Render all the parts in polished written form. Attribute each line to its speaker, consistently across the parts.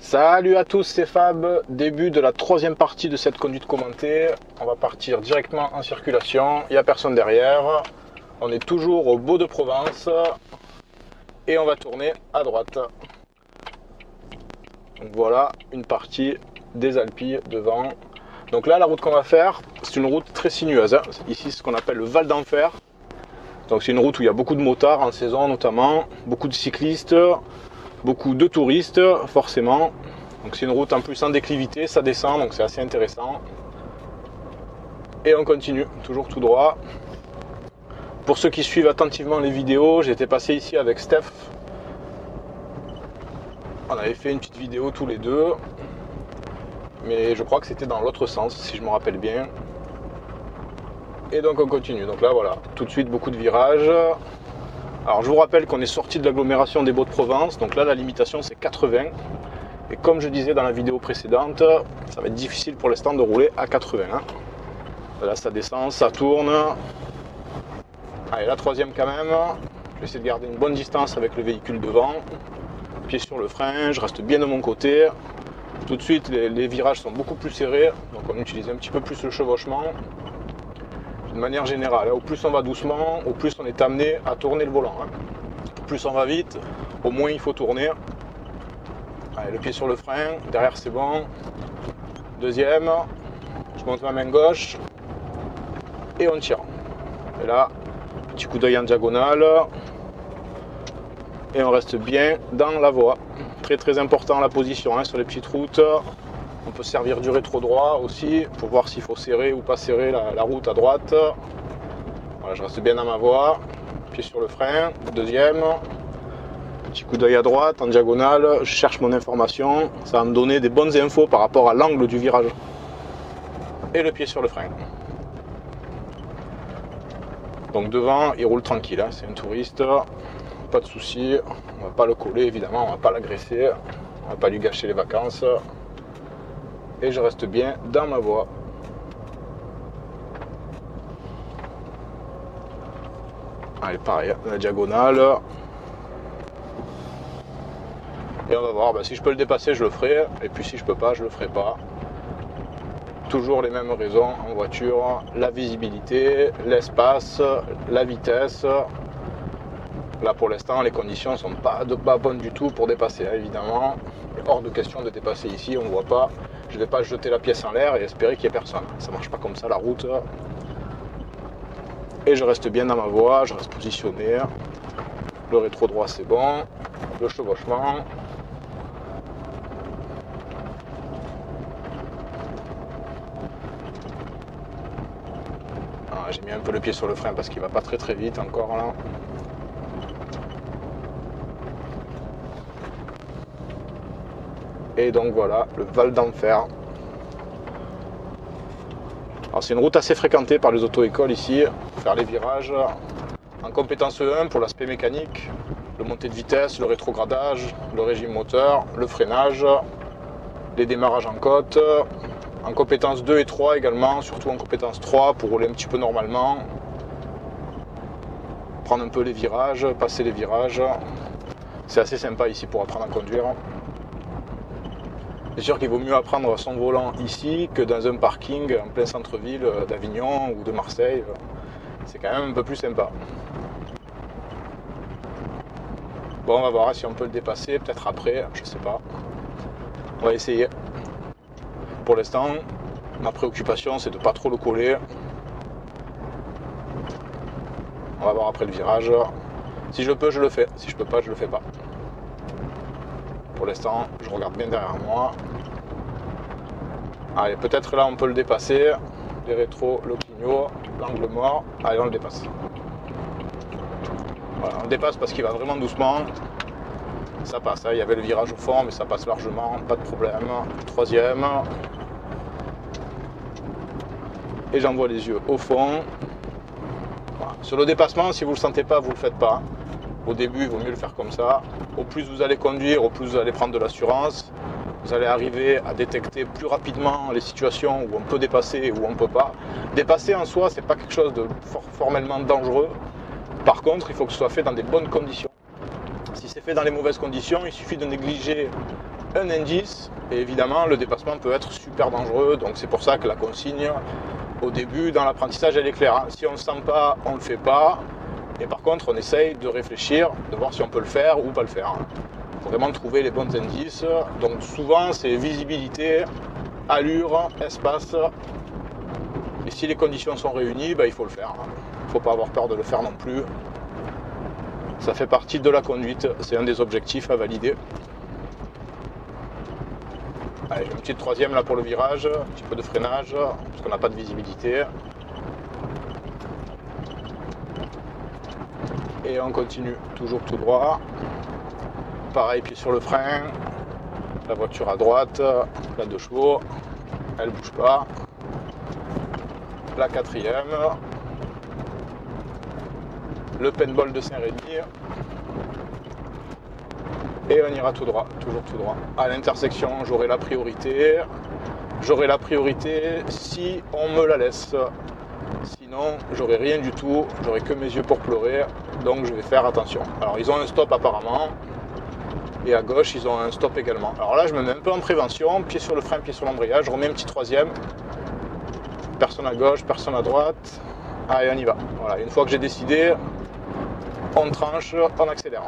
Speaker 1: Salut à tous, c'est Fab, début de la troisième partie de cette conduite commentée. On va partir directement en circulation, il n'y a personne derrière. On est toujours au Beau de Provence et on va tourner à droite. Donc voilà une partie des Alpilles devant. Donc là la route qu'on va faire, c'est une route très sinueuse. Ici c'est ce qu'on appelle le Val d'Enfer. Donc c'est une route où il y a beaucoup de motards en saison notamment, beaucoup de cyclistes, beaucoup de touristes forcément. Donc c'est une route en plus en déclivité, ça descend donc c'est assez intéressant. Et on continue toujours tout droit. Pour ceux qui suivent attentivement les vidéos, j'étais passé ici avec Steph. On avait fait une petite vidéo tous les deux. Mais je crois que c'était dans l'autre sens si je me rappelle bien. Et donc on continue. Donc là voilà, tout de suite beaucoup de virages. Alors je vous rappelle qu'on est sorti de l'agglomération des Beaux de Provence, donc là la limitation c'est 80. Et comme je disais dans la vidéo précédente, ça va être difficile pour l'instant de rouler à 80. Là ça descend, ça tourne. Allez, la troisième quand même. Je vais essayer de garder une bonne distance avec le véhicule devant. Pied sur le frein, je reste bien de mon côté. Tout de suite les virages sont beaucoup plus serrés, donc on utilise un petit peu plus le chevauchement. De manière générale, au plus on va doucement, au plus on est amené à tourner le volant. Plus on va vite, au moins il faut tourner. Allez, le pied sur le frein, derrière c'est bon. Deuxième, je monte ma main gauche et on tire. Et là, petit coup d'œil en diagonale et on reste bien dans la voie. Très très important la position sur les petites routes. On peut servir du rétro droit aussi pour voir s'il faut serrer ou pas serrer la route à droite. Voilà, je reste bien dans ma voie. Pied sur le frein. Deuxième. Petit coup d'œil à droite en diagonale. Je cherche mon information. Ça va me donner des bonnes infos par rapport à l'angle du virage. Et le pied sur le frein. Donc devant, il roule tranquille. C'est un touriste. Pas de souci. On va pas le coller évidemment. On va pas l'agresser. On va pas lui gâcher les vacances. Et je reste bien dans ma voie. Allez, pareil, la diagonale. Et on va voir, si je peux le dépasser, je le ferai. Et puis si je peux pas, je le ferai pas. Toujours les mêmes raisons en voiture. La visibilité, l'espace, la vitesse. Là pour l'instant, les conditions ne sont pas bonnes du tout pour dépasser, évidemment. Hors de question de dépasser ici, on ne voit pas. Je ne vais pas jeter la pièce en l'air et espérer qu'il n'y ait personne. Ça ne marche pas comme ça la route. Et je reste bien dans ma voie, je reste positionné. Le rétro droit c'est bon. Le chevauchement. J'ai mis un peu le pied sur le frein parce qu'il ne va pas très très vite encore là. Et donc voilà, le Val d'Enfer. Alors c'est une route assez fréquentée par les auto-écoles ici, pour faire les virages. En compétence 1 pour l'aspect mécanique, le montée de vitesse, le rétrogradage, le régime moteur, le freinage, les démarrages en côte. En compétence 2 et 3 également, surtout en compétence 3 pour rouler un petit peu normalement. Prendre un peu les virages, passer les virages. C'est assez sympa ici pour apprendre à conduire. C'est sûr qu'il vaut mieux apprendre son volant ici que dans un parking en plein centre-ville d'Avignon ou de Marseille. C'est quand même un peu plus sympa. Bon, on va voir si on peut le dépasser, peut-être après, je sais pas. On va essayer. Pour l'instant, ma préoccupation c'est de pas trop le coller. On va voir après le virage. Si je peux, je le fais. Si je peux pas, je le fais pas. Pour l'instant, je regarde bien derrière moi. Allez, peut-être là on peut le dépasser. Les rétros, le clignot, l'angle mort. Allez, on le dépasse. Voilà, on le dépasse parce qu'il va vraiment doucement. Ça passe, il y avait le virage au fond, mais ça passe largement, pas de problème. Troisième. Et j'envoie les yeux au fond. Voilà. Sur le dépassement, si vous ne le sentez pas, vous ne le faites pas. Au début, il vaut mieux le faire comme ça. Au plus vous allez conduire, au plus vous allez prendre de l'assurance. Vous allez arriver à détecter plus rapidement les situations où on peut dépasser et où on ne peut pas. Dépasser en soi, c'est pas quelque chose de formellement dangereux. Par contre, il faut que ce soit fait dans des bonnes conditions. Si c'est fait dans les mauvaises conditions, il suffit de négliger un indice et évidemment le dépassement peut être super dangereux, donc c'est pour ça que la consigne au début dans l'apprentissage elle est claire, hein. Si on ne sent pas, on ne le fait pas, et par contre on essaye de réfléchir, de voir si on peut le faire ou pas le faire, hein. Faut vraiment trouver les bons indices, donc souvent c'est visibilité, allure, espace, et si les conditions sont réunies, il faut le faire, hein. Il ne faut pas avoir peur de le faire non plus. Ça fait partie de la conduite, c'est un des objectifs à valider. Allez, j'ai une petite troisième là pour le virage, un petit peu de freinage, parce qu'on n'a pas de visibilité. Et on continue, toujours tout droit. Pareil, pied sur le frein. La voiture à droite, la 2 chevaux, elle bouge pas. La quatrième. Le paintball de Saint-Rémy. Et on ira tout droit, toujours tout droit. À l'intersection, j'aurai la priorité. J'aurai la priorité si on me la laisse. Sinon, j'aurai rien du tout. J'aurai que mes yeux pour pleurer. Donc je vais faire attention. Alors ils ont un stop apparemment. Et à gauche, ils ont un stop également. Alors là, je me mets un peu en prévention. Pied sur le frein, pied sur l'embrayage. Je remets un petit troisième. Personne à gauche, personne à droite. Allez, on y va. Voilà, une fois que j'ai décidé, on tranche, on accélère.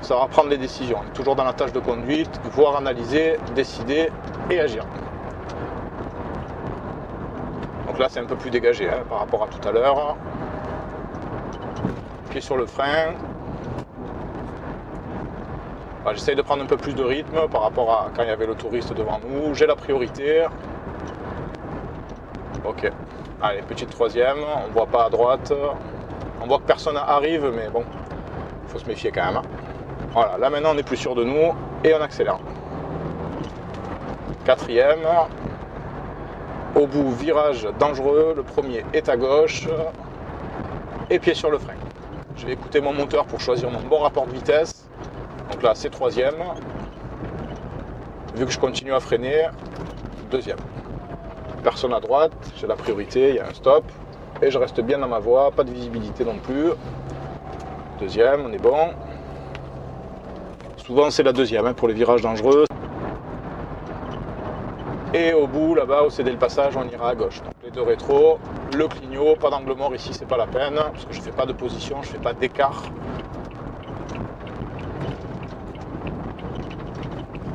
Speaker 1: Ça va prendre les décisions. On est toujours dans la tâche de conduite, voir, analyser, décider et agir. Donc là, c'est un peu plus dégagé par rapport à tout à l'heure. Pied sur le frein. J'essaye de prendre un peu plus de rythme par rapport à quand il y avait le touriste devant nous. J'ai la priorité. Ok. Allez, petite troisième. On ne voit pas à droite. On voit que personne arrive, mais bon, il faut se méfier quand même. Voilà, là maintenant on est plus sûr de nous et on accélère. Quatrième. Au bout, virage dangereux. Le premier est à gauche. Et pied sur le frein. Je vais écouter mon moteur pour choisir mon bon rapport de vitesse. Donc là, c'est troisième. Vu que je continue à freiner, deuxième. Personne à droite, j'ai la priorité, il y a un stop. Et je reste bien dans ma voie, pas de visibilité non plus. Deuxième, on est bon. Souvent, c'est la deuxième pour les virages dangereux. Et au bout, là-bas, au céder le passage, on ira à gauche. Donc les 2 rétros, le clignot, pas d'angle mort ici, c'est pas la peine, parce que je fais pas de position, je fais pas d'écart.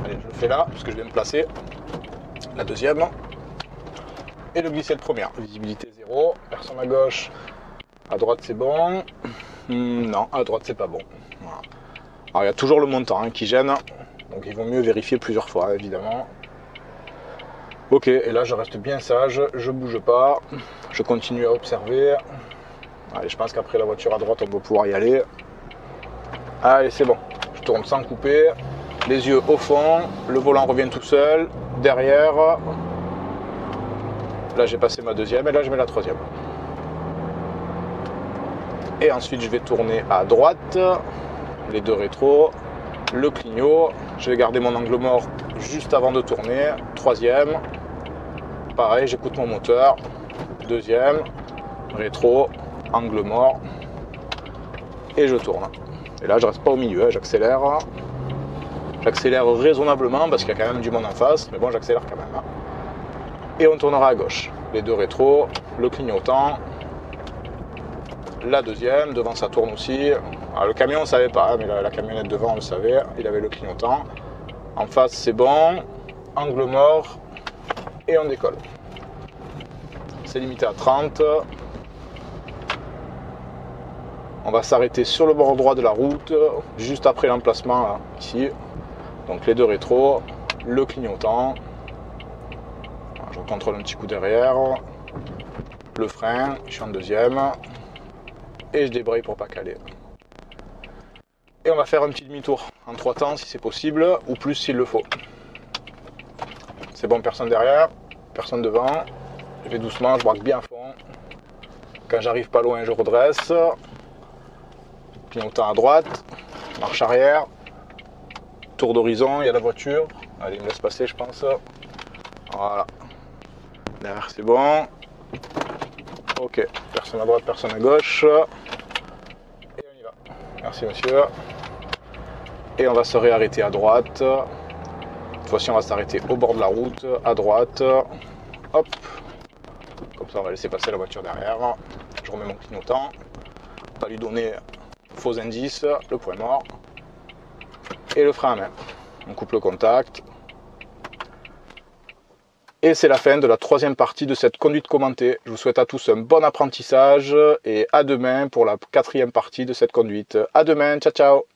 Speaker 1: Allez, je le fais là, parce que je vais me placer. La deuxième. Et le glisser le premier. Visibilité 0, personne à gauche. À droite, c'est bon. Non, à droite, c'est pas bon. Voilà. Alors, il y a toujours le montant qui gêne. Donc, il vaut mieux vérifier plusieurs fois, évidemment. Ok, et là, je reste bien sage. Je bouge pas. Je continue à observer. Allez, je pense qu'après la voiture à droite, on va pouvoir y aller. Allez, c'est bon. Je tourne sans couper. Les yeux au fond. Le volant revient tout seul. Derrière. Là, j'ai passé ma deuxième et là, je mets la troisième. Et ensuite, je vais tourner à droite. Les 2 rétros. Le clignot. Je vais garder mon angle mort juste avant de tourner. Troisième. Pareil, j'écoute mon moteur. Deuxième. Rétro. Angle mort. Et je tourne. Et là, je reste pas au milieu, j'accélère. J'accélère raisonnablement parce qu'il y a quand même du monde en face. Mais bon, j'accélère quand même. Et on tournera à gauche. Les 2 rétros, le clignotant, la deuxième, devant ça tourne aussi. Alors, le camion on ne savait pas, mais la camionnette devant on le savait, il avait le clignotant. En face c'est bon, angle mort, et on décolle. C'est limité à 30. On va s'arrêter sur le bord droit de la route, juste après l'emplacement là, ici. Donc les 2 rétros, le clignotant. Je contrôle un petit coup derrière, le frein, je suis en deuxième, et je débraye pour pas caler. Et on va faire un petit demi-tour en 3 temps si c'est possible, ou plus s'il le faut. C'est bon, personne derrière, personne devant, je vais doucement, je braque bien à fond. Quand j'arrive pas loin, je redresse, clignotant à droite, marche arrière, tour d'horizon, il y a la voiture, allez, il me laisse passer je pense. Voilà. Derrière c'est bon. Ok, personne à droite, personne à gauche. Et on y va. Merci monsieur. Et on va se réarrêter à droite. Cette fois-ci, on va s'arrêter au bord de la route, à droite. Hop. Comme ça, on va laisser passer la voiture derrière. Je remets mon clignotant. Pas lui donner faux indices, le point mort. Et le frein à main. On coupe le contact. Et c'est la fin de la troisième partie de cette conduite commentée. Je vous souhaite à tous un bon apprentissage et à demain pour la quatrième partie de cette conduite. À demain, ciao ciao!